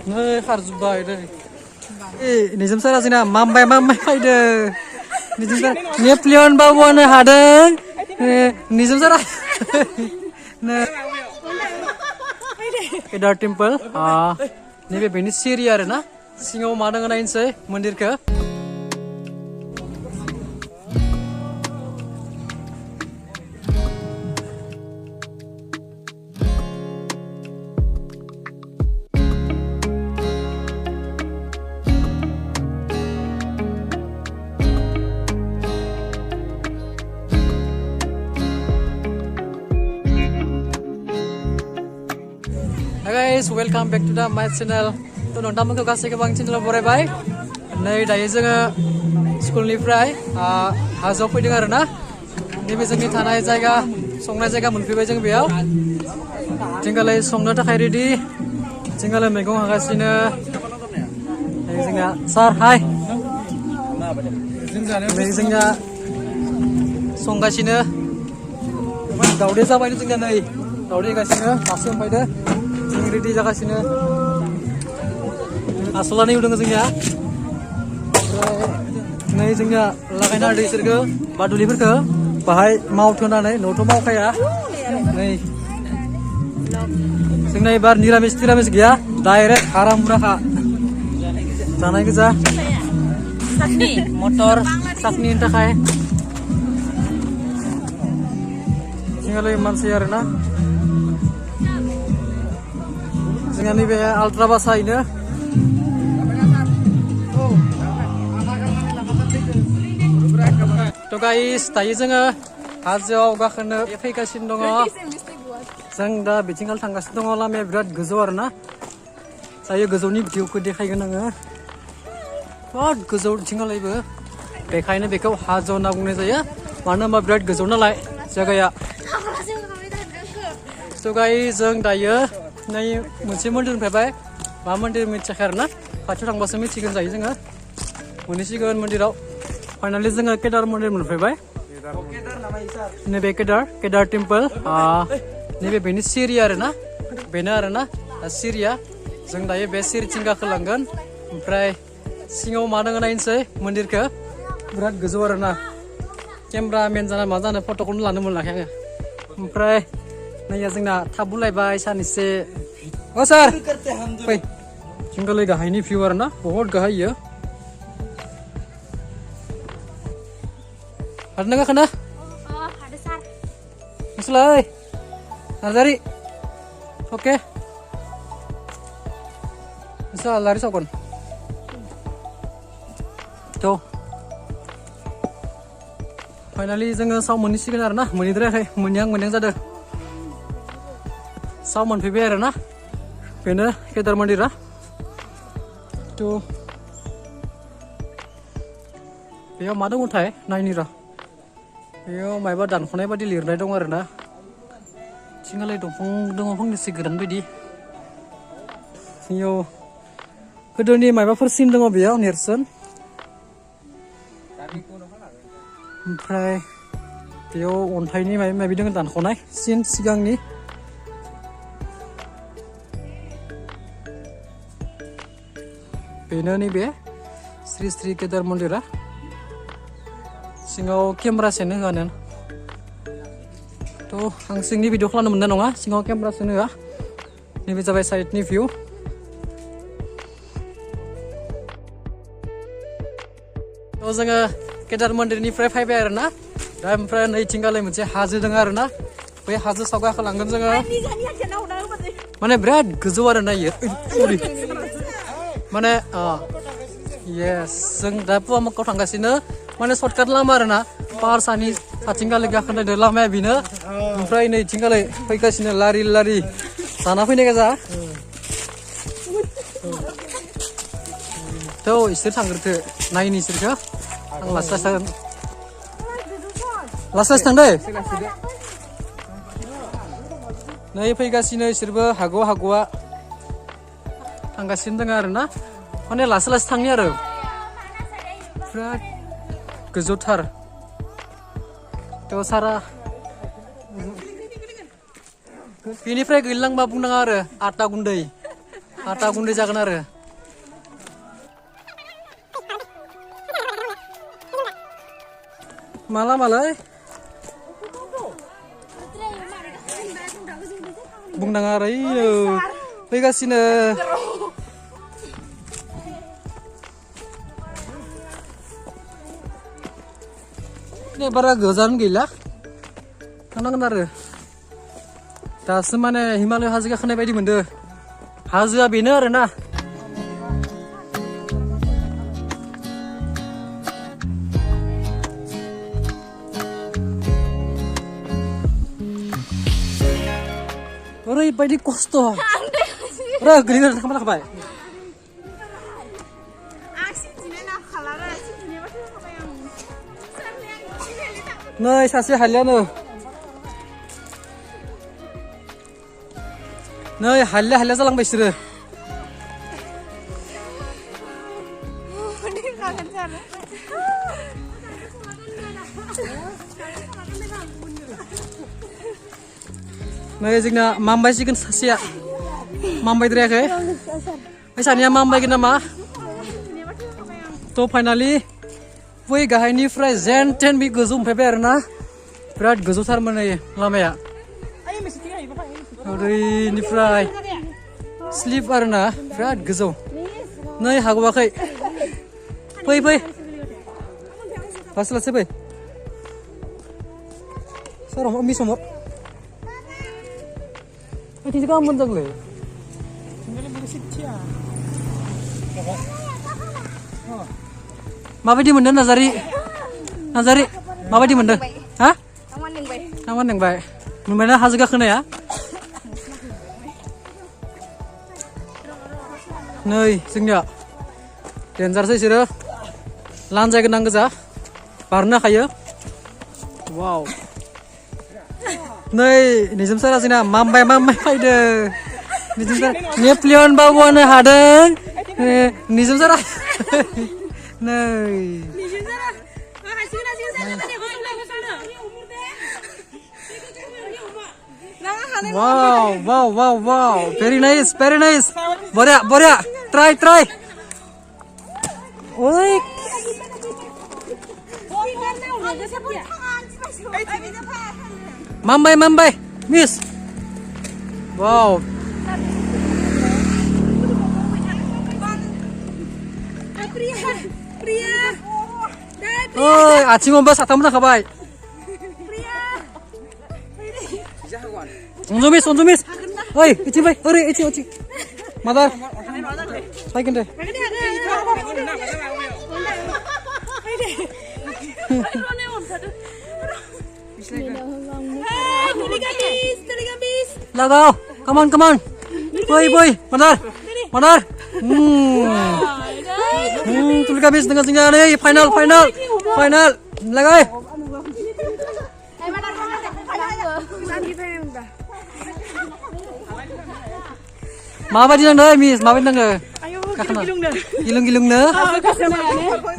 नै खारजुबबाय दै निजोम सारा जोंना मामबाय फैदो निजोम सारा नेपलियन बाबुआनो हादों निजोम सारा केदार टेम्पल नैबे बेनि सिरि आरो ना सिङाव मा दङ नायनोसै मन्दिरखौ guys, welcome back to my channel. To nontonखौ गासैबो आं चेनेलाव बरायबाय नै दायो जोङो स्कुलनिफ्राय हाजोआव फैदों आरो ना नैबे जोंनि थानाय जायगा संनाय जायगा मोनफैबाय जों बेयाव जोंगालाय संनो थाखाय रेडि जोंगालाय मैगं हागासिनो जोंना सार हाय जोंना संगासिनो दावदै जाबाय जोंना नै दावदै गासिनो दासो मोनफैदो जों रेडि जागासिनो आसलानै उदों जोंनिया नै जोंनिया लागायना होदो इसोरखौ बादुलिफोरखौ बाहाय मावथोनानै न'थ' मावखाया नै जोंना एबार निरामिस गैया डाइरेक्ट हारा मुराखा जानाय गोजा मटर साखनिनि थाखाय जोंहालाय मानसि आरोना जोंहा नैबे आल्ट्रा बासा इनो थ' गाइस दायो जोङो हाजोआव गाखोनो फैगासिनो दङ जों दा बिथिंगाल थांगासिनो दङ लामाया बिराद गोजौ आरो ना दायो गोजौनि भिउखौ देखायगोन आङो बिराद गोजौ बिथिंगालायबो बेखायनो बेखौ हाजो होनना बुंनाय जायो मानो होनबा बिराद गोजौ नालाय जायगाया थ' गाइस जों दायो नै मोनसे मन्दिर मोनफैबाय मा मन्दिर मिथियाखै आरो ना खाथियाव थांबासो मिथिगोन जायो जोङो मोनहैसिगोन मन्दिराव फाइनालि जोङो केदार मन्दिर मोनफैबाय नैबे केदार टेम्पल नैबे बेनि सिरि आरो ना बेनो आरो ना सिरिया जों दायो बे सिरिथिं गाखोलांगोन ओमफ्राय सिङाव मा दङ नायनोसै मन्दिरखौ बिराद गोजौ आरो ना केमेरामेन जाना मा जानो फट'खौनो लानो मोनाखै आङो ओमफ्राय नैया जोंना थाब बुलायबाय सानैसे अ सार फै जोंगालाय गाहायनि भिउ आरो ना बहुत गाहाय इयो हादों गाखोनो नोंसोरलाय नार्जारि अके नोंसोर आलारि सावगोन थ' फाइनालि जोङो साव मोनहैसिगोन आरो ना मोनहैद्रायाखै मोनहां जादों साव मोनफैबाय आरो ना बेनो केदार मन्दिरा थ' बेयाव मा दङथाय नायनि र' बेयाव मायबा दानख'नाय बायदि लिरनाय दं आरो ना थिंगालाय दंफां दङ फांनैसो गोरान बायदि बेयाव गोदोनि मायबाफोर सिन दङ बेयाव नेरसोन ओमफ्राय बेयाव अन्थाइनि माबि दङ दानख'नाय सिन सिगांनि बेनो नैबे श्री श्री केदार मन्दिरा सिङाव केमेरा सोनो होआनो थ' आं सिंनि भिडिअ खालामनो मोननाय नङा सिङाव केमेरा सोनो होआ नैबे जाबाय साइडनि भिउ थ' जोङो केदार मन्दिरनिफ्राय फैबाय आरो ना दा ओमफ्राय नैथिंगालाय मोनसे हाजो दङ आरो ना बै हाजो सायाव गाखोलांगोन जोङो माने बिराद गोजौ आरो ना इयो माने येस जों दा पुवामक्कायाव थांगासिनो माने सर्टकाट लामा आरो ना पाहार साथिंगालाय गाखोनायदो लामाया बेनो ओमफ्राय नैथिंगालाय फैगासिनो लारि जाना फैनाय गोजा थ' इसोर थांग्रोथो नायनि इसोरखौ आं लासै थागोन लासै थांदो नै फैगासिनो इसोरबो हागौआ थांगासिनो दङ आरो ना माने लासै थांनि आरो बिराद गोजौथार थ' सारा बेनिफ्राय गैलांबा बुंनाङा आरो आटा गुन्दै आटा गुन्दै जागोन आरो माला मालाय बुंनाङा आरो फैगासिनो ini बारा गोजान गैला थांनांगोन आरो दासो माने हिमालय हाजो गाखोनाय बायदि मोनदों हाजोआ बेनो आरोना ओरैबायदि खस्थ' गोलैना थांबाय नै सासे हालियानो नै हालिया जालांबाय बिसोरो नै जोंना मामबायसिगोन सासेया मामबायद्रायाखै बे सानैया मामबायगोन नामा थ' फाइनालि बै गाहायनिफ्राय जेन थेन बे गोजौ मोनफैबाय आरोना बिराद गोजौथारमोन नै लामाया ओरैनिफ्राय स्लिप आरोना बिराद गोजौ नै हागवाखै फै लासै लासै फै सरम मिसम Ini juga mendang le. Mabaidi moन्दों Nazari? Nazari, mabaidi moन्दों? Hah? Taman yang baik. Mana hasil gakhnaया? Nei, जोंनिया डेन्जारसै बिसोरो लानजाय गोनां गोजा बारनो हायो वाव नै निजोमसारा जोंना मामबाय फैदों निजोमसारा नेपलियन बाबुआनो हादों निजोमसारा नै wow very nice बरिया try oi Mambai, miss. Wow. Priya. Oh, aci ngombas atamu nak kabai. Unjumis. Oi, ici bay, ici. Madar. Baik ente. Lagaw, come on. Boy, Madar. Tulis habis dengan singgah nih, final. Lagay. Mabadi nang deh, Miss, mabadi nang deh. Gilung deh.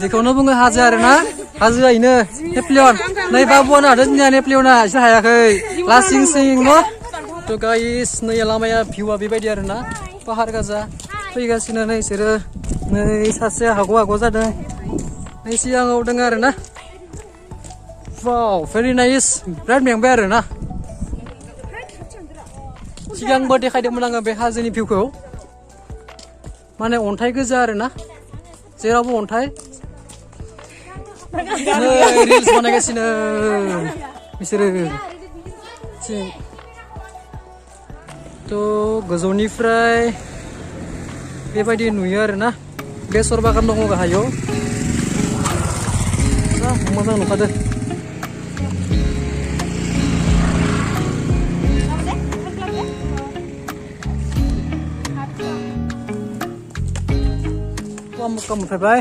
Dikono bunga haja arena, haja ini, Neplion. Nai babuan ada nih Neplion na, sih hayakai. Lasing no. To guys, नै लामाया भिउआ बेबायदि आरोना पाहार गाजा फैगासिनो नै बिसोरो नै सासे हागौ जादों नै सिगाङाव दङ आरोना वाव भेरि नाइस बिराद मेंबाय आरोना सिगांबो देखायदोंमोन आङो बे हाजोनि भिउखौ माने अन्थाइ गोजा आरोना जेरावबो अन्थाइ नै रिल्स बानायगासिनो बिसोरो थ' गोजौनिफ्राय बेबायदि नुयो आरोना बेसर बागान दङ गाहायाव मोजां नुखादो muka मोनफैबाय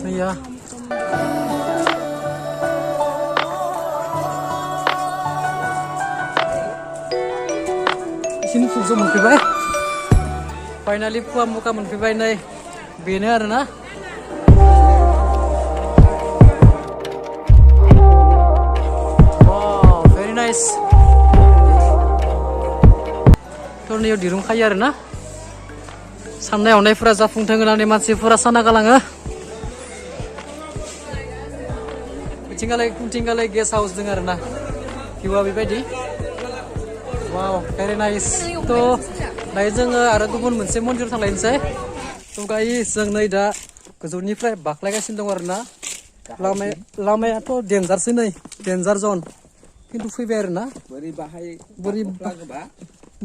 नैया sini full मोनफैबाय फाइनालि फुवा मुका मोनफैबाय नै बेनो आरोना वाव भेरि नाइस टर्नियाव दिरुं खायो आरोना साननाय हनायफोरा जाफुंथों होननानै मानसिफोरा सानना गालाङो उनथिंगालाय गेस्ट हाउस दङ आरोना भिउआ बेबायदि वाव भेरि नाइस थ' दायो जोङो आरो गुबुन मोनसे मन्दिराव थांलायनोसै थ' गाइस जों नै दा गोजौनिफ्राय बाख्लायगासिनो दं आरोना लामायाथ' डेन्जारसै नै डेन्जार जन खिन्थु फैबाय आरोना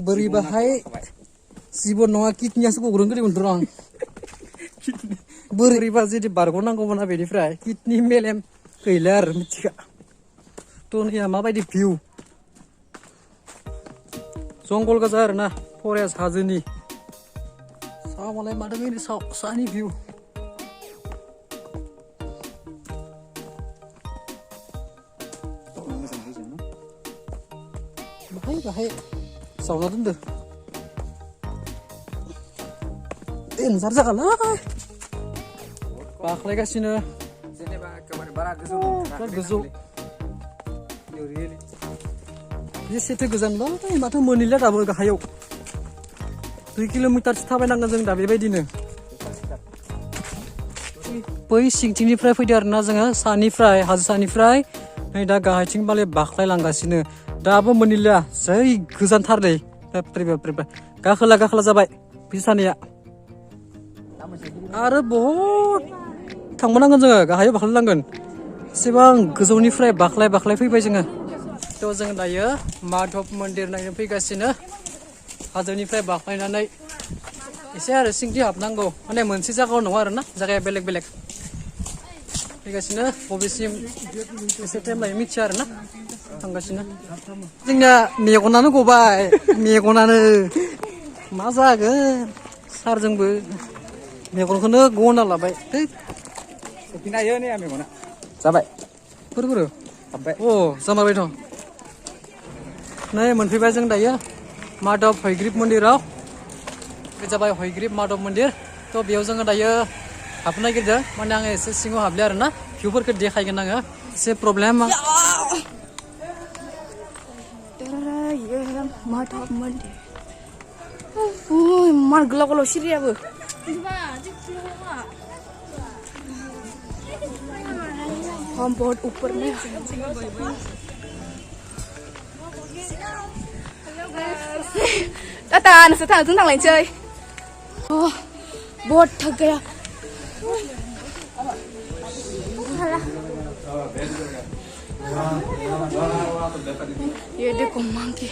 बोरै बाहाय जिबन नङा किडनियासो गग्रोन गोदै मोनदों आं बोरैबा जुदि बारग'नांगौमोन बेनिफ्राय किडनि मेलेम गैला आरो मिथिगा थ' नैया माबायदि भिउ जंगल गोजा आरोना फरेस्ट हाजोनि सामालाय मादों ओरै सानि भिउ बाहाय सावना दोनदो डेन्जार जागालाय बाख्लायगासिनो गोजौ जेसेथो गोजानबाय माथो मोनैला दाबो गाहायाव 2 किल'मिटारसो थाबायनांगोन जों दा बेबायदिनो बै सिंथिंनिफ्राय फैदो आरोना जोङो सानिफ्राय हाजो सानिफ्राय नै दा गाहायथिं मालाय बाख्लायलांगासिनो दाबो मोनैला जै गोजानथारलै बाप्रे गाखोला जाबाय बि सानैया आरो बहुद थांबावनांगोन जोङो गाहायाव बाख्लायनांगोन एसेबां गोजौनिफ्राय बाख्लाय फैबाय जोङो थ' जों दायो माधब मन्दिर नायनो फैगासिनो हाजोनिफ्राय बाख्लायनानै एसे आरो सिंथि हाबनांगौ माने मोनसे जायगायाव नङा आरोना जायगाया बेलेग फैगासिनो बबेसिम एसे टाइम लायो मिथिया आरोना थांगासिनो जोंना मेगनानो गबाय मेगनानो मा जागोन सारजोंबो मेगनखौनो गना लाबाय सफिनायो नै मेगना जाबाय बोरो हाबबाय अ जामारबायथ' नै मोनफैबाय जों दायो माधब हयग्रिब मन्दिराव बे जाबाय हयग्रिब माधब मन्दिर थ' बेयाव जोङो दायो हाबनो नागिरदों माने आङो एसे सिङाव हाबलिया आरोना भिउफोरखौ देखायगोन आङो एसे प्रब्लेम माधब मन्दिर मार गोलाव सिरियाबो हम बहुत ऊपर में टाटा नोंसोर जों थांलायनोसै बहुत थक गया ये देखो मंकी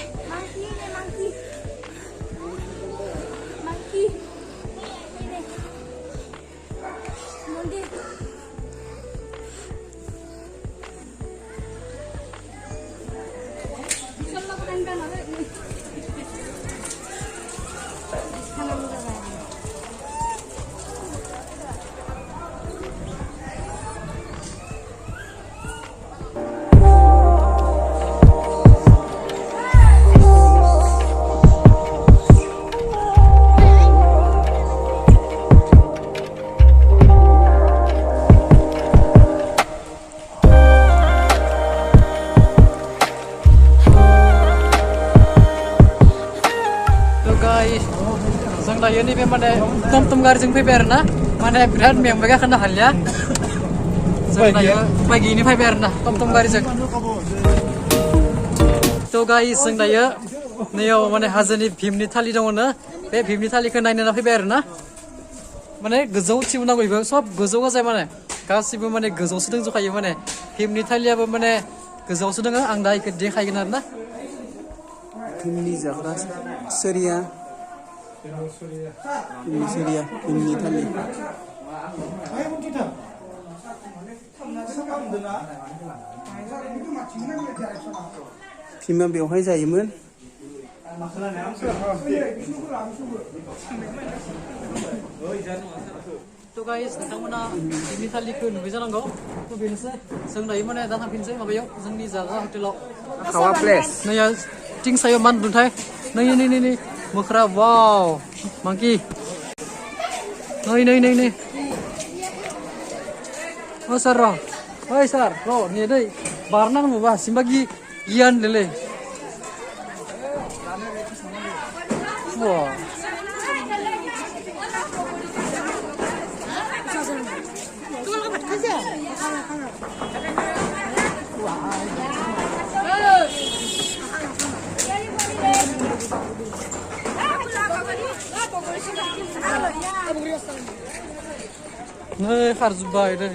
जों दायो नैबे माने टमटम गारिजों फैबाय आरोना माने बिराद मेंबाय गाखोनो हालिया जों दायो उपाय गैयिनि फैबाय आरोना टमटम गारिजों थ' गाइस जों दायो नैयाव माने हाजोनि भीमनि थालि दङनो बे भीमनि थालिखौ नायनो फैबाय आरोना माने गोजौथिं नांगौ बेबो सब गोजौ गोजाय माने गासिबो माने गोजौसो दंजोबखायो माने भीमनि थालियाबो माने गोजौआवसो दङ आं दा बेखौ देखायगोन आरोना भीमनि जाग्रा सोरिया भीमनि थालि भीमा बेवहाय जायोमोन थ' गाइस नोंथांमोना भीमनि थालिखौ नुबाय जानांगौ थ' बेनोसै जों दायो माने दा थांफिनसै माबायाव जोंनि जाग्रा हटेलाव खावा प्लेस नैया थिं सायाव मान दुंथाय नै मोख्रा वाव मांकि नै अ सार र' ओइ सार र' नेदै बारनांगौबा सिमबा गियान होनदोंलै नै खारजोब्बाय दै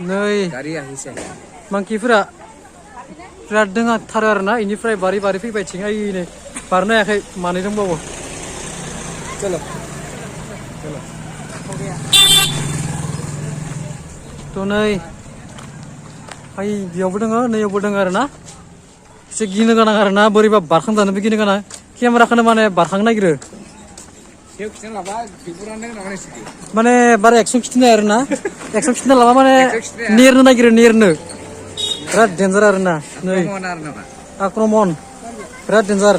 नै मांकिफोरा बिराद दोङाथारो आरोना इनिफ्राय बारै बारै फैबाय थिं ओइनै बारनो हायाखै मानै दंबावो थ' नै ओइ बेयावबो दोङो नैयावबो दोङो आरोना एसे गिनो गोनां आरोना बोरैबा बारखांजानोबो गिनो गोनां केमेराखौनो माने बारखांनो नागिरो माने बारा एक्सन खिथिनो आरोना एक्सन खिथिना लाबा माने नेरनो नागिरो नेरनो बिराद डेन्जार आरोना नै आक्रमन बिराद डेन्जार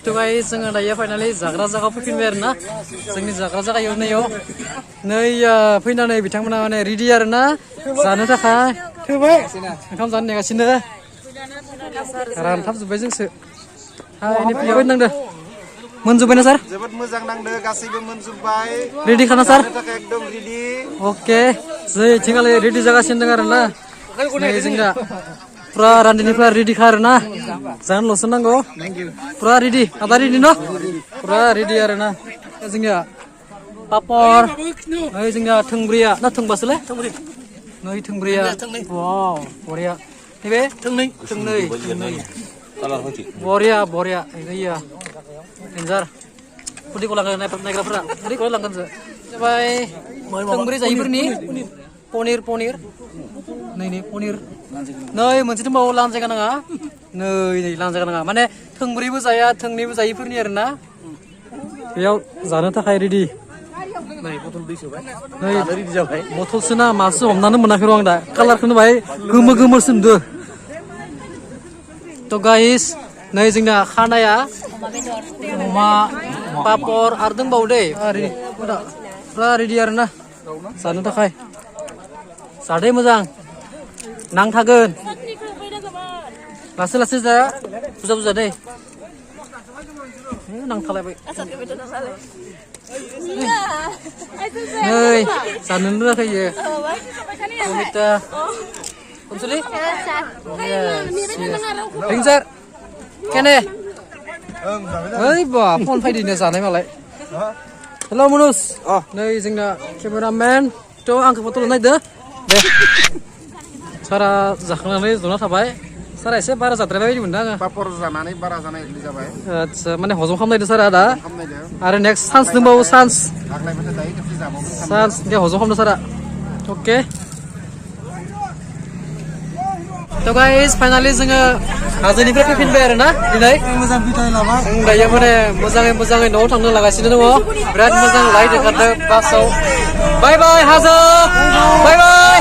थ' गाय जोङो दायो फाइनालि जाग्रा जायगायाव फैफिनबाय आरोना जोंनि जाग्रा जायगायाव नैयाव नै फैनानै बिथांमोना माने रेडि आरोना जानो थाखाय ओंखाम जानो नेगासिनो रानथाबजोब्बाय जोंसो बेनिफ्राय नांदो मोनजोब्बायना सार जोबोद मोजां नांदो गासैबो मोनजोब्बाय रेडि खाना सार थाखाय एकदम रेडि अके जै थिगाले रेडि जागासिनो दं आरोना नै जोंना पुरा रान्दिनिफ्रा रेडिखा आरोना जानोल'सो नांगौ पुरा रेडि आदा रेडि न पुरा रेडि आरोना जोंनिया पापर नै जोंनिया थोंब्रैया ना थोंबासोलै नै थोंब्रैया वाव बरिया नैबे थोंनै बरिया बरिया गैया डेन्जार खुदिखौ लांगोन नायग्राफोरा खुदिखौ लांगोनसो जाबाय थोंब्रै जायैफोरनि पनिर नै पनिर नै मोनसे दंबावो लानजायगा नाङा नै लानजायगा नाङा माने थोंब्रैबो जाया थोंनैबो जायैफोरनि आरोना बेयाव जानो थाखाय रेडि नै बथलसोना मासो हमनानै मोनाखै र' आं दा कालारखौनो बाहाय गोमोरसो नुदो थ' गाइस नै जोंना खानाया अमा पापर आरो दंबावो दै पुरा रेडि आरोना जानो थाखाय जादे मोजां नांथागोन लासै लासै जा बुरजा दै नांथालायबाय नै जानोनो रोङाखै इयो अमिता अनसुलि रिंसार केने ओइ बा फन फायदिनो जानाय मालाय हेल' मनुस नै जोंना केमेरामेन थ' आंखौ फट' नायदो दे सारा जाखांनानै जना थाबाय सारा एसे बारा जाद्रायबाय बायदि मोनदों आङो पापर जानानै बारा जानाय जाबाय आदसा माने हजम खालामनायदो सारा दा आरो नेक्स्ट चान्स दंबावो चान्स दे हजम खालामदो सारा अके थ' गाइस फाइनालि जोङो हाजोनिफ्राय फैफिनबाय आरोना दिनै मोजां बिदाय लाबाय दायो माने मोजाङै न'आव थांनो लागासिनो दङ बिराद मोजां लाइट ओंखारदों बासाव बाय बाय हाजो बाय बाय